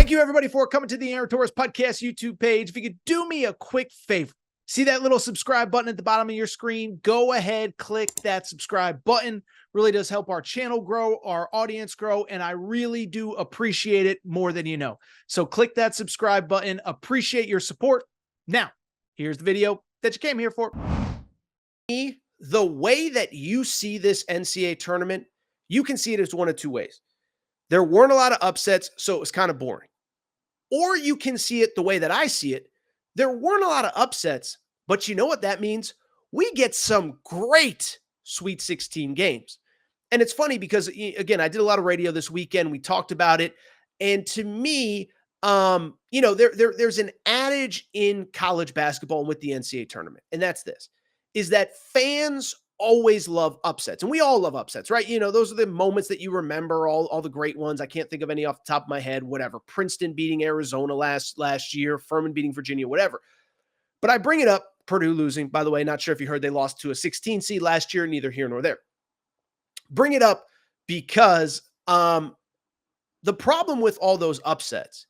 Thank you, everybody, for coming to the Aaron Torres Podcast YouTube page. If you could do me a quick favor, see that little subscribe button at the bottom of your screen? Go ahead, click that subscribe button. Really does help our channel grow, our audience grow, and I really do appreciate it more than you know. So click that subscribe button. Appreciate your support. Now, here's the video that you came here for. The way that you see this NCAA tournament, you can see it as one of two ways. There weren't a lot of upsets, so it was kind of boring. Or you can see it the way that I see it. There weren't a lot of upsets, but you know what that means? We get some great Sweet 16 games. And it's funny because, again, I did a lot of radio this weekend. We talked about it. And to me, there's an adage in college basketball and with the NCAA tournament, and that's this, is that fans always love upsets. And we all love upsets, right? You know, those are the moments that you remember, all the great ones. I can't think of any off the top of my head, whatever. Princeton beating Arizona last year, Furman beating Virginia, whatever. But I bring it up, Purdue losing, by the way, not sure if you heard they lost to a 16 seed last year, neither here nor there. Bring it up because the problem with all those upsets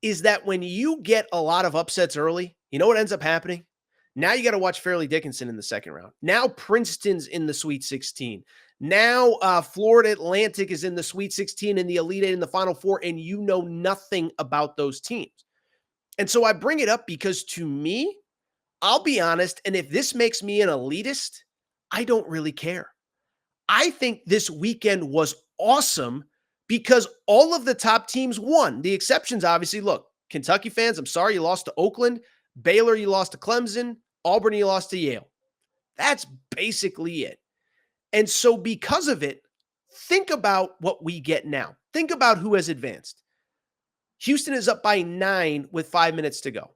is that when you get a lot of upsets early, you know what ends up happening? Now you got to watch Fairleigh Dickinson in the second round. Now Princeton's in the Sweet 16. Now Florida Atlantic is in the Sweet 16 and the Elite Eight in the Final Four, and you know nothing about those teams. And so I bring it up because to me, I'll be honest, and if this makes me an elitist, I don't really care. I think this weekend was awesome because all of the top teams won. The exceptions, obviously, look, Kentucky fans, I'm sorry you lost to Oakland. Baylor, you lost to Clemson. Auburn, you lost to Yale. That's basically it. And so because of it, think about what we get now. Think about who has advanced. Houston is up by 9 with 5 minutes to go.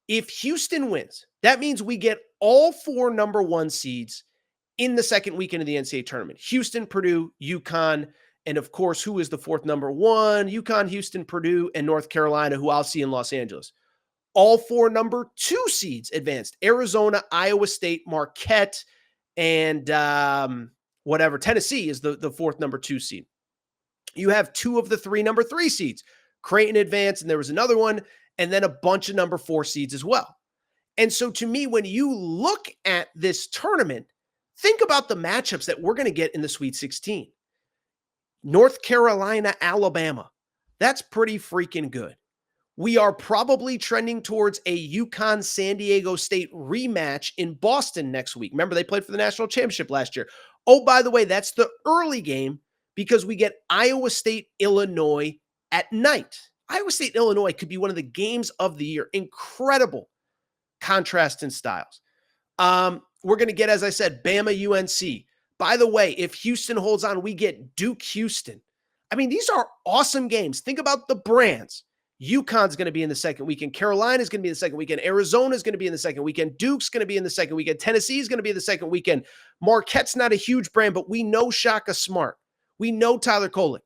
If Houston wins, that means we get all 4 number 1 seeds in the second weekend of the NCAA tournament. Houston, Purdue, UConn, and of course, who is the 4th number 1? UConn, Houston, Purdue, and North Carolina, who I'll see in Los Angeles. All 4 number 2 seeds advanced. Arizona, Iowa State, Marquette, and Tennessee is the 4th number 2 seed. You have 2 of the 3 number 3 seeds. Creighton advanced, and there was another one, and then a bunch of number 4 seeds as well. And so to me, when you look at this tournament, think about the matchups that we're going to get in the Sweet 16. North Carolina, Alabama. That's pretty freaking good. We are probably trending towards a UConn San Diego State rematch in Boston next week. Remember, they played for the national championship last year. Oh, by the way, that's the early game because we get Iowa State, Illinois at night. Iowa State, Illinois could be one of the games of the year. Incredible contrast in styles. We're going to get, as I said, Bama, UNC. By the way, if Houston holds on, we get Duke, Houston. I mean, these are awesome games. Think about the brands. UConn's going to be in the second weekend. Carolina's going to be in the second weekend. Arizona's going to be in the second weekend. Duke's going to be in the second weekend. Tennessee's going to be in the second weekend. Marquette's not a huge brand, but we know Shaka Smart. We know Tyler Kolek.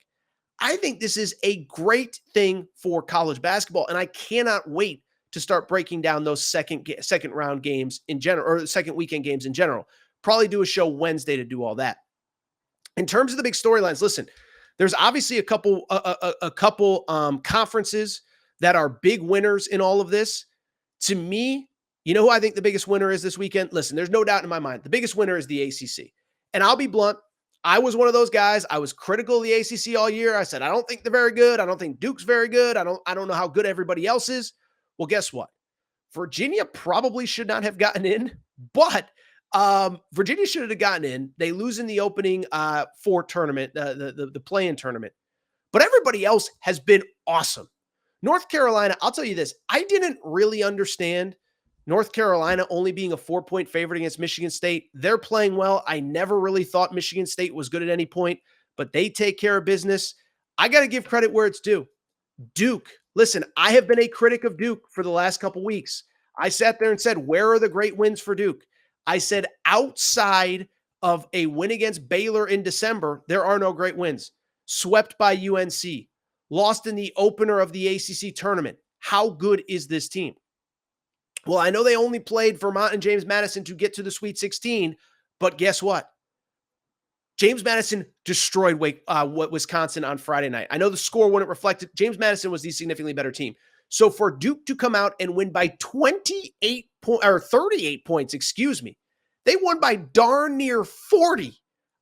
I think this is a great thing for college basketball, and I cannot wait to start breaking down those second round games in general, or the second weekend games in general. Probably do a show Wednesday to do all that. In terms of the big storylines, listen, there's obviously a couple conferences that are big winners in all of this. To me, you know who I think the biggest winner is this weekend? Listen, there's no doubt in my mind. The biggest winner is the ACC. And I'll be blunt. I was one of those guys. I was critical of the ACC all year. I said, I don't think they're very good. I don't think Duke's very good. I don't know how good everybody else is. Well, guess what? Virginia probably should not have gotten in, but Virginia should have gotten in. They lose in the opening 4 tournament, the play-in tournament. But everybody else has been awesome. North Carolina, I'll tell you this. I didn't really understand North Carolina only being a 4-point favorite against Michigan State. They're playing well. I never really thought Michigan State was good at any point, but they take care of business. I got to give credit where it's due. Duke. Listen, I have been a critic of Duke for the last couple weeks. I sat there and said, where are the great wins for Duke? I said, outside of a win against Baylor in December, there are no great wins. Swept by UNC. Lost in the opener of the ACC tournament. How good is this team? Well, I know they only played Vermont and James Madison to get to the Sweet 16, but guess what? James Madison destroyed Wisconsin on Friday night. I know the score wouldn't reflect it. James Madison was the significantly better team. So for Duke to come out and win by 38 points, excuse me, they won by darn near 40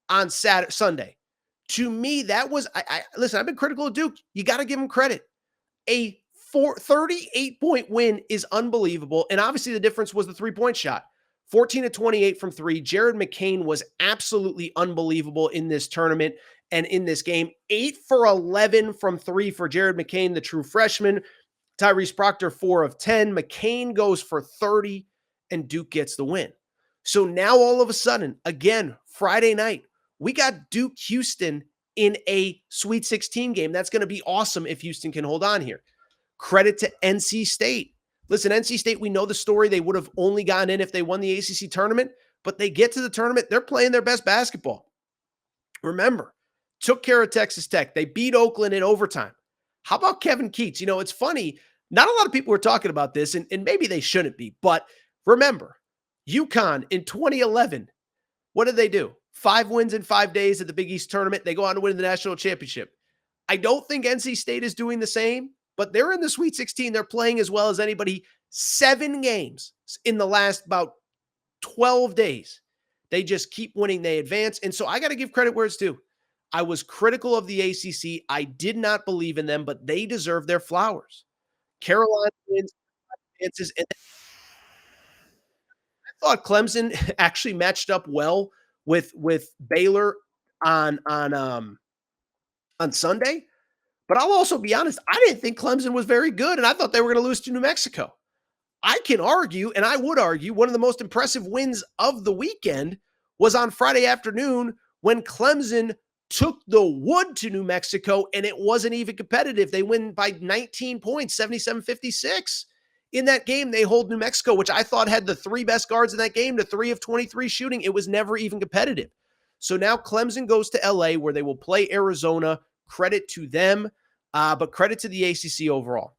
on Sunday. To me, that was, listen, I've been critical of Duke. You got to give them credit. A 38-point win is unbelievable. And obviously the difference was the 3-point shot. 14 to 28 from three. Jared McCain was absolutely unbelievable in this tournament and in this game. 8 for 11 from three for Jared McCain, the true freshman. Tyrese Proctor, 4 of 10. McCain goes for 30, and Duke gets the win. So now all of a sudden, again, Friday night, we got Duke Houston in a Sweet 16 game. That's going to be awesome if Houston can hold on here. Credit to NC State. Listen, NC State, we know the story. They would have only gotten in if they won the ACC tournament, but they get to the tournament. They're playing their best basketball. Remember, took care of Texas Tech. They beat Oakland in overtime. How about Kevin Keats? It's funny. Not a lot of people were talking about this, and maybe they shouldn't be, but remember, UConn in 2011, what did they do? 5 wins in 5 days at the Big East tournament. They go on to win the national championship. I don't think NC State is doing the same, but they're in the Sweet 16. They're playing as well as anybody. 7 games in the last about 12 days. They just keep winning. They advance. And so I got to give credit where it's due. I was critical of the ACC. I did not believe in them, but they deserve their flowers. Carolina wins, advances, and I thought Clemson actually matched up well with Baylor on Sunday. But I'll also be honest, I didn't think Clemson was very good, and I thought they were going to lose to New Mexico. I can argue, and I would argue, one of the most impressive wins of the weekend was on Friday afternoon when Clemson took the wood to New Mexico, and it wasn't even competitive. They win by 19 points, 77-56. In that game, they hold New Mexico, which I thought had the 3 best guards in that game, to 3 of 23 shooting. It was never even competitive. So now Clemson goes to LA, where they will play Arizona. Credit to them, but credit to the ACC overall.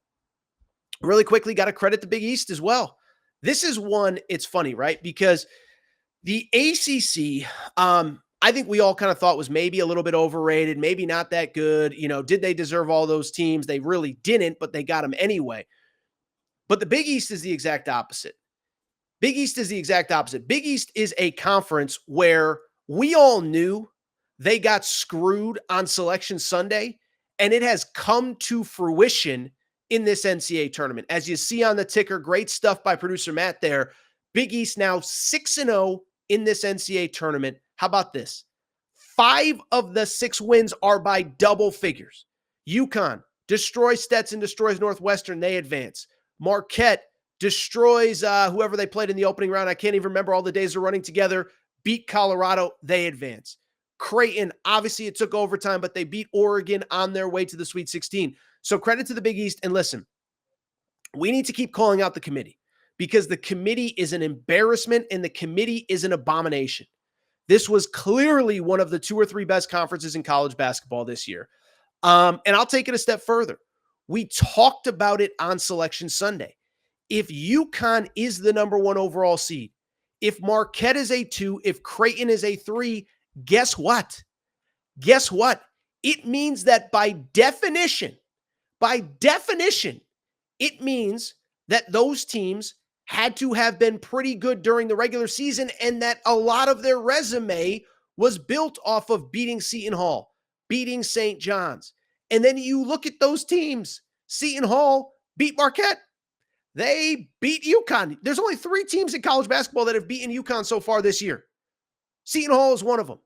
Really quickly, got to credit the Big East as well. This is one, it's funny, right? Because the ACC, I think we all kind of thought was maybe a little bit overrated, maybe not that good. Did they deserve all those teams? They really didn't, but they got them anyway. But the Big East is the exact opposite. Big East is the exact opposite. Big East is a conference where we all knew they got screwed on Selection Sunday, and it has come to fruition in this NCAA tournament. As you see on the ticker, great stuff by producer Matt there. Big East now 6-0 in this NCAA tournament. How about this? 5 of the 6 wins are by double figures. UConn destroys Stetson, destroys Northwestern, they advance. Marquette destroys whoever they played in the opening round. I can't even remember all the days they're running together. Beat Colorado, they advance. Creighton, obviously it took overtime, but they beat Oregon on their way to the Sweet 16. So credit to the Big East. And listen, we need to keep calling out the committee, because the committee is an embarrassment and the committee is an abomination. This was clearly one of the 2 or 3 best conferences in college basketball this year. And I'll take it a step further. We talked about it on Selection Sunday. If UConn is the number 1 overall seed, if Marquette is a 2, if Creighton is a 3, guess what? Guess what? It means that by definition, it means that those teams had to have been pretty good during the regular season, and that a lot of their resume was built off of beating Seton Hall, beating St. John's. And then you look at those teams. Seton Hall beat Marquette. They beat UConn. There's only 3 teams in college basketball that have beaten UConn so far this year. Seton Hall is one of them.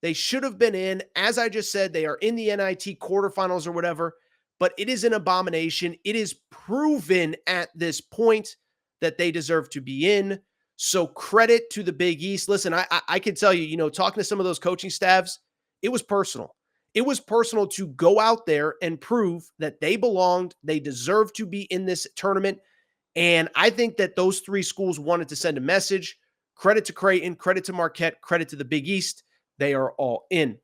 They should have been in. As I just said, they are in the NIT quarterfinals or whatever, but it is an abomination. It is proven at this point that they deserve to be in. So credit to the Big East. Listen, I can tell you, talking to some of those coaching staffs, it was personal. It was personal to go out there and prove that they belonged. They deserve to be in this tournament. And I think that those 3 schools wanted to send a message. Credit to Creighton, credit to Marquette, credit to the Big East. They are all in.